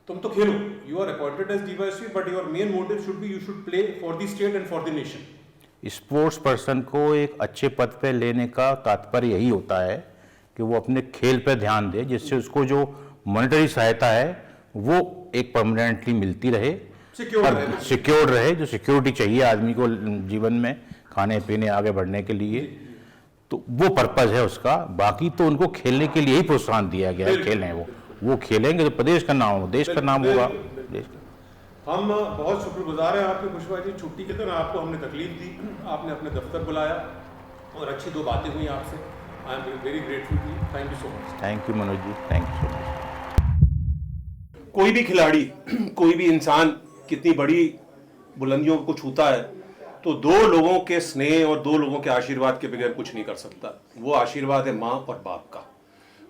तुम तो खेलो, you are appointed as DYSP, but your main motive should be you should play for the state and for the nation. Sports person को एक अच्छे पद पे लेने का तात्पर्य यही होता है कि वो अपने खेल पे ध्यान दे, जिससे उसको जो मॉनेटरी सहायता है वो एक परमानेंटली मिलती रहे, सिक्योर रहे, जो सिक्योरिटी चाहिए आदमी को जीवन में, खाने पीने आगे बढ़ने के लिए। तो वो पर्पज है उसका। बाकी तो उनको खेलने के लिए ही प्रोत्साहन दिया गया है, खेलें, वो खेलेंगे तो प्रदेश का नाम, देश का नाम होगा। हम बहुत शुक्रगुजार हैं आपके पुष्पा जी। छुट्टी के दिन आपको हमने तकलीफ दी, आपने अपने दफ्तर बुलाया और अच्छी 2 बातें हुई आपसे। I am very grateful to you, thank you so much. Thank you Manoj ji, thank you so much. कोई भी खिलाड़ी, कोई भी इंसान कितनी बड़ी बुलंदियों को छूता है तो 2 लोगों के स्नेह और 2 लोगों के आशीर्वाद के बगैर कुछ नहीं कर सकता। वो आशीर्वाद है माँ और बाप का।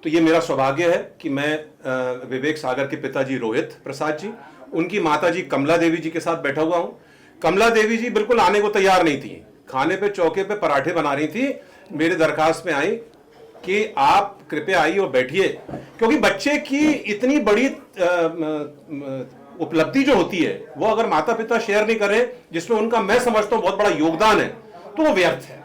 तो ये मेरा सौभाग्य है कि मैं विवेक सागर के पिताजी रोहित प्रसाद जी, उनकी माताजी कमला देवी जी के साथ बैठा हुआ हूँ। कमला देवी जी बिल्कुल आने को तैयार नहीं थी, खाने पे चौके पे पराठे बना रही थी, मेरे दरखास्त में आई कि आप कृपया आइए और बैठिए, क्योंकि बच्चे की इतनी बड़ी उपलब्धि जो होती है वो अगर माता पिता शेयर नहीं करें, जिसमें उनका मैं समझता हूँ बहुत बड़ा योगदान है, तो वो व्यर्थ है।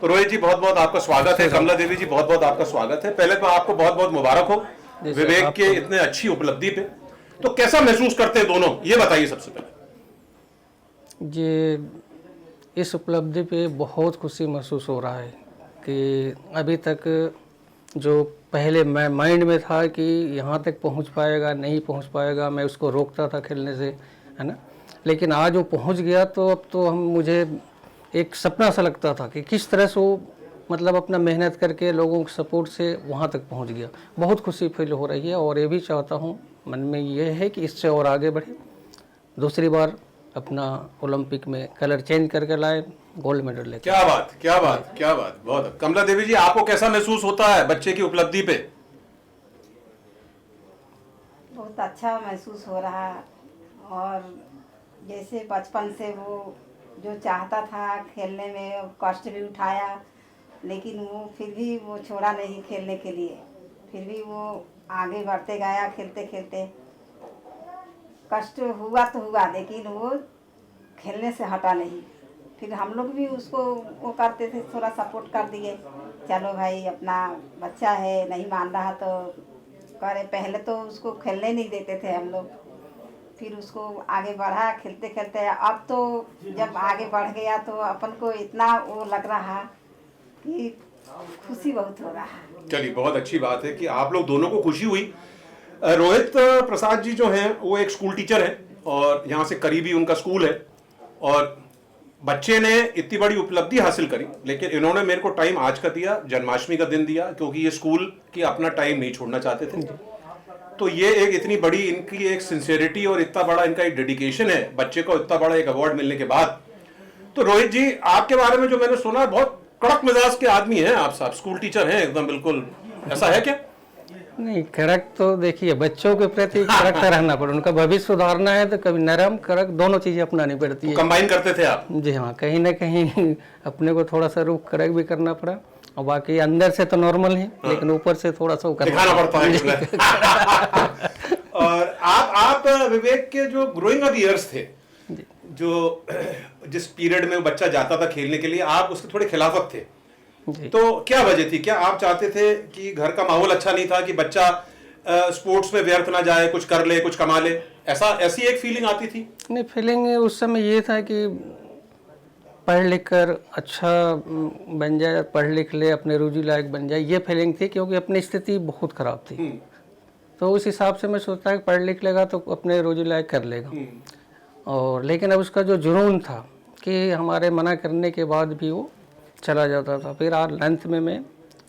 तो रोहित जी बहुत बहुत आपका स्वागत है, कमला देवी जी बहुत बहुत आपका स्वागत है। पहले तो आपको बहुत बहुत मुबारक हो विवेक के इतने अच्छी उपलब्धि पे। तो कैसा महसूस करते हैं दोनों, ये बताइए सबसे पहले। जी, इस उपलब्धि पे बहुत खुशी महसूस हो रहा है कि अभी तक जो पहले मैं माइंड में था कि यहाँ तक पहुँच पाएगा नहीं पहुँच पाएगा, मैं उसको रोकता था खेलने से, है ना। लेकिन आज वो पहुँच गया तो अब तो मुझे एक सपना सा लगता था कि किस तरह से वो मतलब अपना मेहनत करके लोगों के सपोर्ट से वहाँ तक पहुँच गया। बहुत खुशी फील हो रही है और ये भी चाहता हूँ, मन में ये है कि इससे और आगे बढ़े दूसरी बार अपना ओलंपिक में कलर चेंज करके लाए, गोल्ड मेडल लेके। क्या बात, क्या बात, क्या बात, बहुत। कमला देवी जी, आपको कैसा महसूस होता है बच्चे की उपलब्धि पे? बहुत अच्छा महसूस हो रहा है। और जैसे बचपन से वो जो चाहता था खेलने में, कष्ट भी उठाया, लेकिन वो फिर भी वो छोड़ा नहीं खेलने के लिए। फिर भी वो आगे बढ़ते गया खेलते खेलते। कष्ट हुआ तो हुआ, लेकिन वो खेलने से हटा नहीं। फिर हम लोग भी उसको वो करते थे, थोड़ा सपोर्ट कर दिए, चलो भाई अपना बच्चा है, नहीं मान रहा तो करे। पहले तो उसको खेलने नहीं देते थे हम लोग, फिर उसको आगे बढ़ा खेलते खेलते। अब तो जब आगे बढ़ गया तो अपन को इतना वो लग रहा कि खुशी बहुत हो रहा है। चलिए, बहुत अच्छी बात है कि आप लोग दोनों को खुशी हुई। रोहित प्रसाद जी जो हैं वो एक स्कूल टीचर हैं और यहाँ से करीबी उनका स्कूल है, और बच्चे ने इतनी बड़ी उपलब्धि हासिल करी, लेकिन इन्होंने मेरे को टाइम आज का दिया, जन्माष्टमी का दिन दिया, क्योंकि ये स्कूल की अपना टाइम नहीं छोड़ना चाहते थे। तो ये एक इतनी बड़ी इनकी एक सिंसियरिटी और इतना बड़ा इनका एक डेडिकेशन है बच्चे को इतना बड़ा एक अवार्ड मिलने के बाद। तो रोहित जी, आपके बारे में जो मैंने सुना, बहुत कड़क मिजाज के आदमी हैं आप साहब, स्कूल टीचर हैं एकदम, बिल्कुल ऐसा है क्या? नहीं, कड़क तो देखिए बच्चों के प्रति कड़क तो रहना पड़े, उनका भविष्य सुधारना है तो कभी नरम कड़क दोनों चीजें अपनानी पड़ती है। कंबाइन करते थे आप? जी हाँ, कहीं ना कहीं अपने को थोड़ा सा रुख कड़क भी करना पड़ा, और बाकी अंदर से तो नॉर्मल है, लेकिन ऊपर से थोड़ा सा दिखाना पड़ता है। और आप विवेक के जो ग्रोइंग अप ईयर्स थे, जो जिस पीरियड में वो बच्चा जाता था खेलने के लिए, आप उसके थोड़े खिलाफत थे। तो क्या वजह थी? क्या आप चाहते थे कि घर का माहौल अच्छा नहीं था कि बच्चा स्पोर्ट्स में व्यर्थ ना जाए, कुछ कर ले, कुछ कमा ले, ऐसी एक फीलिंग आती थी? नहीं, फीलिंग उस समय ये था कि पढ़ लिख कर अच्छा बन जाए, पढ़ लिख ले, अपने रोजी लायक बन जाए, ये फीलिंग थी, क्योंकि अपनी स्थिति बहुत ख़राब थी। तो उस हिसाब से मैं सोचता कि पढ़ लिख लेगा तो अपने रोजी लायक कर लेगा। और लेकिन अब उसका जो जुनून था कि हमारे मना करने के बाद भी वो चला जाता था, फिर आज लेंथ में मैं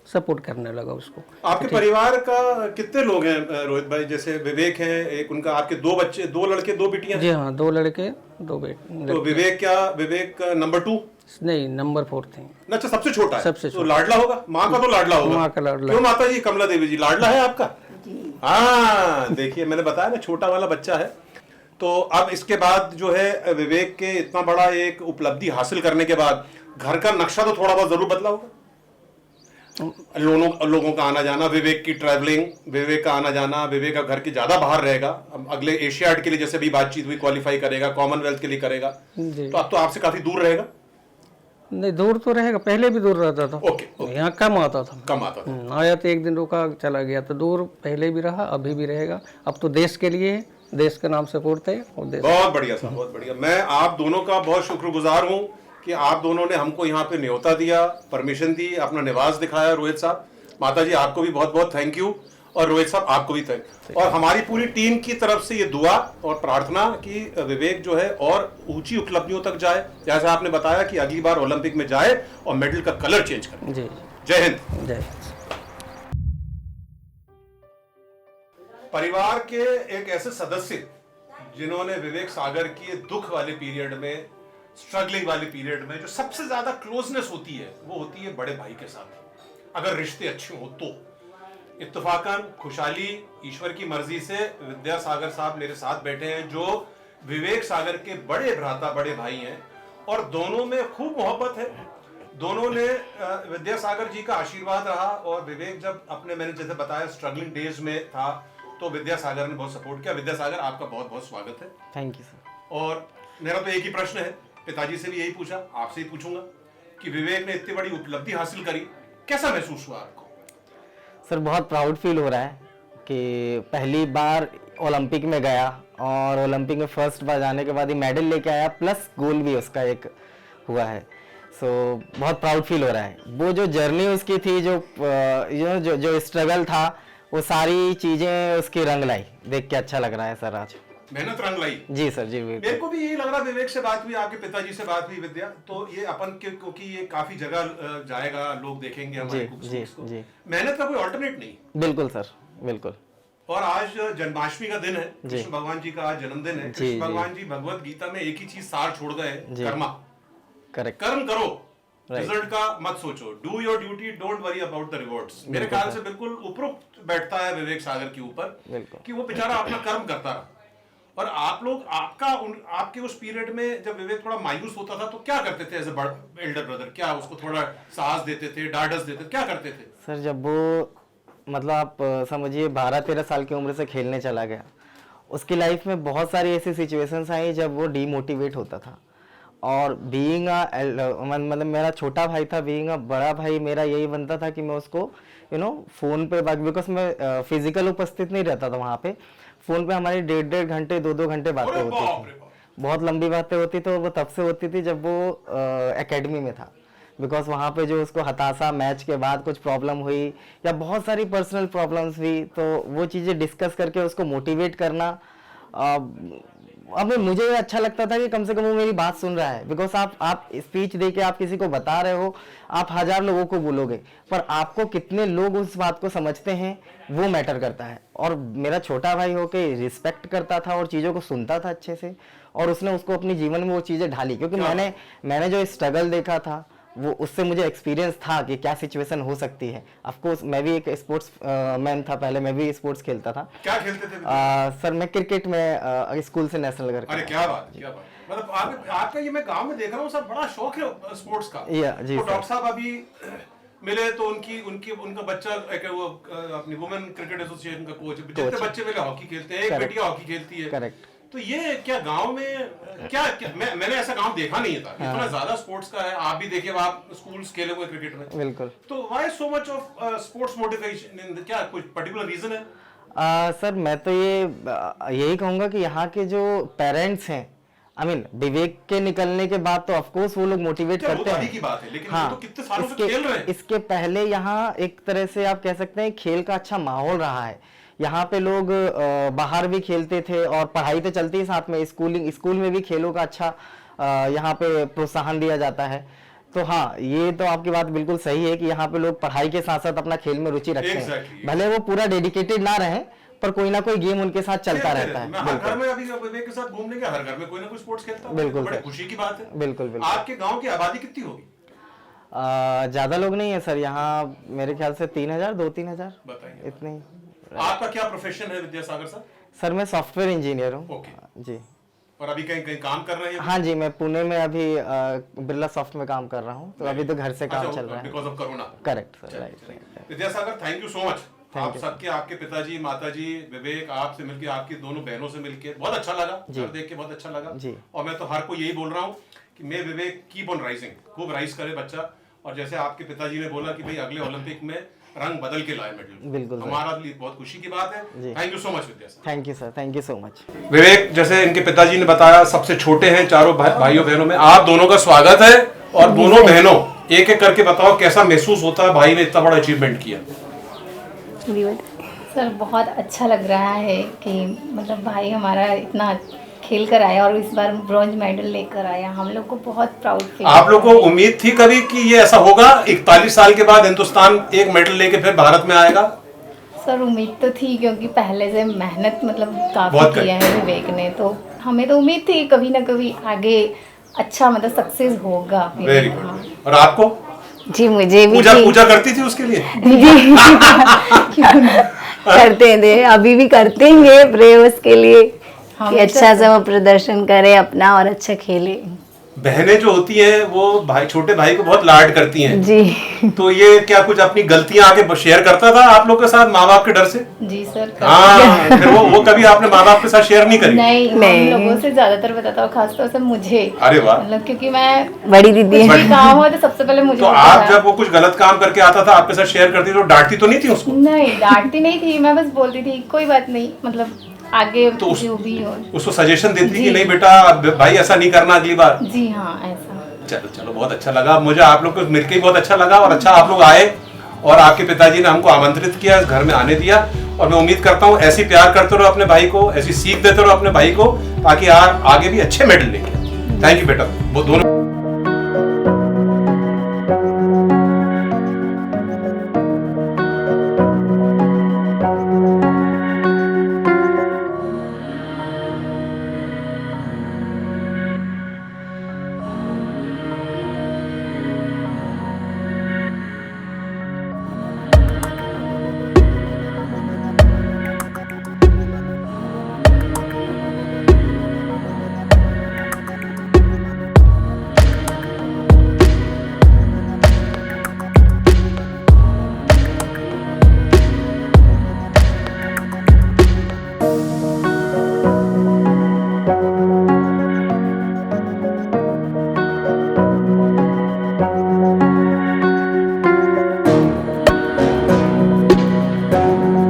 सपोर्ट करने लगा उसको। आपके परिवार का कितने लोग हैं रोहित भाई? जैसे विवेक है एक, उनका आपके 2 बच्चे, 2 लड़के 2 बेटियां? जी हाँ, 2 लड़के 2 बेटे। तो विवेक नंबर 2? नहीं, नंबर 4 थे। अच्छा, सबसे छोटा है? सबसे तो लाडला होगा? माँ का तो लाडला होगा? माँ का लाडला। क्यों माता जी, कमला देवी जी, लाडला है आपका? जी। हाँ, देखिए मैंने बताया ना, छोटा वाला बच्चा है। तो अब इसके बाद जो है विवेक के इतना बड़ा एक उपलब्धि हासिल करने के बाद घर का नक्शा तो थोड़ा बहुत जरूर बदला होगा। लोगों का आना जाना, विवेक की ट्रैवलिंग, विवेक का आना जाना, विवेक का घर के ज्यादा बाहर रहेगा। अब अगले एशियाड के लिए जैसे भी बातचीत हुई, क्वालिफाई करेगा, कॉमनवेल्थ के लिए करेगा, तो अब तो आपसे काफी दूर रहेगा। नहीं, दूर तो रहेगा, पहले भी दूर रहता था। ओके। यहाँ कम आता था। कम आता था। आया तो एक दिन रुका, चला गया, तो दूर पहले भी रहा, अभी भी रहेगा। अब तो देश के लिए है, देश के नाम से पूरते हैं और देश। बहुत बढ़िया साहब, बहुत बढ़िया। मैं आप दोनों का बहुत शुक्रगुजार हूँ कि आप दोनों ने हमको यहाँ पे न्योता दिया, परमिशन दी, अपना निवास दिखाया। रोहित साहब, माता जी आपको भी बहुत बहुत थैंक यू, और रोहित साहब आपको भी थैंक। और हमारी पूरी टीम की तरफ से ये दुआ और प्रार्थना कि विवेक जो है और ऊंची उपलब्धियों तक जाए, जैसे आपने बताया कि अगली बार ओलंपिक में जाए और मेडल का कलर चेंज करे। जी, जय हिंद। जय। परिवार के एक ऐसे सदस्य जिन्होंने विवेक सागर की दुख वाले पीरियड में, स्ट्रगलिंग वाले पीरियड में जो सबसे ज्यादा क्लोजनेस होती है वो होती है बड़े भाई के साथ, अगर रिश्ते अच्छे हो तो। इत्तेफाकन, खुशहाली, ईश्वर की मर्जी से विद्यासागर साहब मेरे साथ बैठे हैं, जो विवेक सागर के बड़े भ्राता, बड़े भाई हैं, और दोनों में खूब मोहब्बत है। दोनों ने विद्यासागर जी का आशीर्वाद रहा, और विवेक जब अपने, मैंने जैसे बताया, स्ट्रगलिंग डेज में था, तो विद्यासागर ने बहुत सपोर्ट किया। विद्यासागर, आपका बहुत बहुत स्वागत है। Thank you sir. और मेरा तो एक ही प्रश्न है, पिताजी से भी यही पूछा, आपसे ही पूछूंगा कि विवेक ने इतनी बड़ी उपलब्धि हासिल करी, कैसा महसूस हुआ आपको? सर, बहुत प्राउड फील हो रहा है कि पहली बार ओलंपिक में गया, और ओलंपिक में फर्स्ट बार जाने के बाद ही मेडल लेके आया, प्लस गोल भी उसका एक हुआ है। सो बहुत प्राउड फील हो रहा है। वो जो जर्नी उसकी थी, जो स्ट्रगल था, वो सारी चीजें उसकी रंग लाई, देख के अच्छा लग रहा है सर आज। मेहनत रंग लाई। जी सर, जी बिल्कुल। मेरे को भी यही लग रहा, विवेक से बात हुई, आपके पिताजी से बात हुई विद्या, तो ये अपन के, क्योंकि ये काफी जगह जाएगा, लोग देखेंगे हमारे जी, कुछ जी, को। जी। मेहनत का कोई ऑल्टरनेट नहीं। बिल्कुल सर, बिल्कुल। और आज जन्माष्टमी का दिन है, कृष्ण भगवान जी का आज जन्मदिन है। कृष्ण भगवान जी भगवत गीता में एक ही चीज सार छोड़ गए, कर्मा। करेक्ट। कर्म करो, रिजल्ट का मत सोचो, do your duty, don't worry about the rewards. मेरे ख्याल से बिल्कुल उपरोक्त बैठता है विवेक सागर के ऊपर कि वो बेचारा अपना कर्म करता रहा। और आप लोग आपके उस पीरियड में जब विवेक थोड़ा मायूस होता था तो क्या करते थे एज ए एल्डर ब्रदर? क्या उसको थोड़ा साहस देते थे, डांडस देते थे, क्या करते थे? सर जब वो मतलब आप समझिए 12-13 साल की उम्र से खेलने चला गया, उसकी लाइफ में बहुत सारी ऐसी सिचुएशंस आई जब वो डीमोटिवेट होता था। और बीइंग मतलब मेरा छोटा भाई था, बीइंग अ बड़ा भाई मेरा यही बनता था कि मैं उसको फ़ोन पे, बिकॉज मैं फिजिकल उपस्थित नहीं रहता था वहाँ पे, फ़ोन पे हमारी 1.5 घंटे 2-2 घंटे बातें होती थी, बहुत लंबी बातें होती थी। और वो तब से होती थी जब वो एकेडमी में था, बिकॉज वहाँ पे जो उसको हताशा मैच के बाद कुछ प्रॉब्लम हुई या बहुत सारी पर्सनल प्रॉब्लम्स हुई, तो वो चीज़ें डिस्कस करके उसको मोटिवेट करना, अब मुझे अच्छा लगता था कि कम से कम वो मेरी बात सुन रहा है। बिकॉज आप स्पीच दे के आप किसी को बता रहे हो, आप 1000 लोगों को बोलोगे, पर आपको कितने लोग उस बात को समझते हैं वो मैटर करता है। और मेरा छोटा भाई होके रिस्पेक्ट करता था और चीज़ों को सुनता था अच्छे से, और उसने उसको अपनी जीवन में वो चीज़ें ढाली, क्योंकि मैंने जो स्ट्रगल देखा था वो उससे मुझे एक्सपीरियंस था कि क्या सिचुएशन हो सकती है। ऑफ कोर्स मैं भी एक स्पोर्ट्स मैन था, पहले मैं भी स्पोर्ट्स खेलता था। क्या खेलते थे? सर मैं क्रिकेट में स्कूल से नेशनल करके। अरे क्या बात, क्या बात। मतलब आपका ये मैं गांव में देख रहा हूँ सर, बड़ा शौक है स्पोर्ट्स का। जी तो डॉक्टर साहब अभी मिले तो उनका बच्चा वो अपनी वुमेन क्रिकेट एसोसिएशन का कोच, जितने बच्चे मिले हॉकी खेलते हैं, एक बेटिया हॉकी खेलती है। करेक्ट। तो ये क्या गांव में क्या मैंने ऐसा गांव देखा नहीं था, इतना ज्यादा स्पोर्ट्स का है। आप भी देखिए, आप स्कूल्स खेले हुए क्रिकेट में। बिल्कुल। तो why so much of sports motivation? क्या कोई पर्टिकुलर रीजन है? सर मैं तो यही कहूंगा कि यहाँ के जो पेरेंट्स हैं, विवेक के निकलने के बाद तो ऑफकोर्स वो लोग मोटिवेट करते हैं, की बात है, लेकिन हाँ, वो तो कितने सालों से खेल रहे हैं। इसके पहले यहाँ एक तरह से आप कह सकते हैं खेल का अच्छा माहौल रहा है। यहाँ पे लोग बाहर भी खेलते थे और पढ़ाई तो चलती है साथ में, स्कूल में भी खेलों का अच्छा यहाँ पे प्रोत्साहन दिया जाता है। तो हाँ, ये तो आपकी बात बिल्कुल सही है कि यहाँ पे लोग पढ़ाई के साथ साथ अपना खेल में रुचि रखते हैं। भले वो पूरा डेडिकेटेड ना रहे, पर कोई ना कोई गेम उनके साथ चलता रहता है। हर घर में अभी विवेक के साथ घूमने के, हर घर में कोई ना कोई स्पोर्ट्स खेलता है। बिल्कुल, बड़ी खुशी की बात है। बिल्कुल बिल्कुल। आपके गांव की आबादी कितनी होगी? ज्यादा लोग नहीं है सर, यहाँ मेरे ख्याल से 3000 2-3 हजार, बताइए इतने ही। आपका क्या प्रोफेशन है विद्यासागर सर? सर मैं सॉफ्टवेयर इंजीनियर हूँ। जी। और अभी कहीं काम कर रहे हैं? हाँ जी, मैं पुणे में अभी बिरला सॉफ्ट में काम कर रहा हूँ, तो अभी तो घर से काम चल रहा है because of corona. Correct sir, right. Vidyasagar, thank you so much. आप सबके, आपके पिताजी, माताजी, विवेक, आपसे मिलके, आपकी दोनों बहनों से मिलके बहुत अच्छा लगा, देख के बहुत अच्छा लगा जी। और मैं तो हर को यही बोल रहा हूँ कि मैं विवेक कीप ऑन राइजिंग, खूब राइज करे बच्चा। और जैसे आपके पिताजी ने बोला कि भाई अगले ओलंपिक में रंग बदल के लाए मेडल, बिल्कुल हमारा लिए बहुत खुशी की बात है। Thank you so much Vidyasagar. Thank you sir, thank you so much. Vivek, जैसे इनके पिताजी ने बताया, सबसे छोटे हैं चारों भाइयों बहनों में, आप दोनों का स्वागत है। और दोनों बहनों एक एक करके बताओ कैसा महसूस होता है भाई ने इतना बड़ा अचीवमेंट किया? सर बहुत अच्छा लग रहा है कि मतलब भाई हमारा इतना खेल कर आया और इस बार ब्रॉन्ज मेडल लेकर आया, हम लोग को बहुत प्राउड फील। आप लोग को उम्मीद थी कभी कि ये ऐसा होगा? 41 साल के बाद हिंदुस्तान एक मेडल लेके फिर भारत में आएगा? सर उम्मीद तो थी, क्योंकि पहले से मेहनत मतलब काफी किया है विवेक ने, तो हमें तो उम्मीद थी कभी ना कभी आगे अच्छा मतलब सक्सेस होगा। Very good. और आपको? जी मुझे भी पूजा करती थी उसके लिए? करते थे, अभी भी करते हैं प्रे उसके लिए कि अच्छा से वो प्रदर्शन करे अपना और अच्छा खेले। बहनें जो होती हैं वो छोटे भाई को बहुत लाड करती हैं जी। तो ये क्या कुछ अपनी गलतियां आगे शेयर करता था आप लोग के साथ माँ बाप के डर से? जी सर। हाँ, फिर वो कभी आपने माँ बाप के साथ शेयर नहीं करी? नहीं, हम लोगों से ज्यादातर बताता हूँ, खासतौर से मुझे। अरे वाह। मतलब क्योंकि मैं बड़ी दीदी काम हो तो सबसे पहले मुझे। तो आप जब वो कुछ गलत काम करके आता था आपके साथ शेयर करती तो डांटती तो नहीं थी उसको? नहीं, डांटती नहीं थी, मैं बस बोलती थी कोई बात नहीं, मतलब आगे तो जो भी हो। उसको सजेशन देती कि नहीं बेटा भाई ऐसा नहीं करना अगली बार? जी हाँ, ऐसा। चलो बहुत अच्छा लगा मुझे, आप लोग को मिलकर ही बहुत अच्छा लगा। और अच्छा आप लोग आए और आपके पिताजी ने हमको आमंत्रित किया, घर में आने दिया। और मैं उम्मीद करता हूँ ऐसी प्यार करते रहो अपने भाई को, ऐसी सीख देते रहो अपने भाई को, ताकि आगे भी अच्छे मेडल लेके। थैंक यू बेटा, वो दोनों।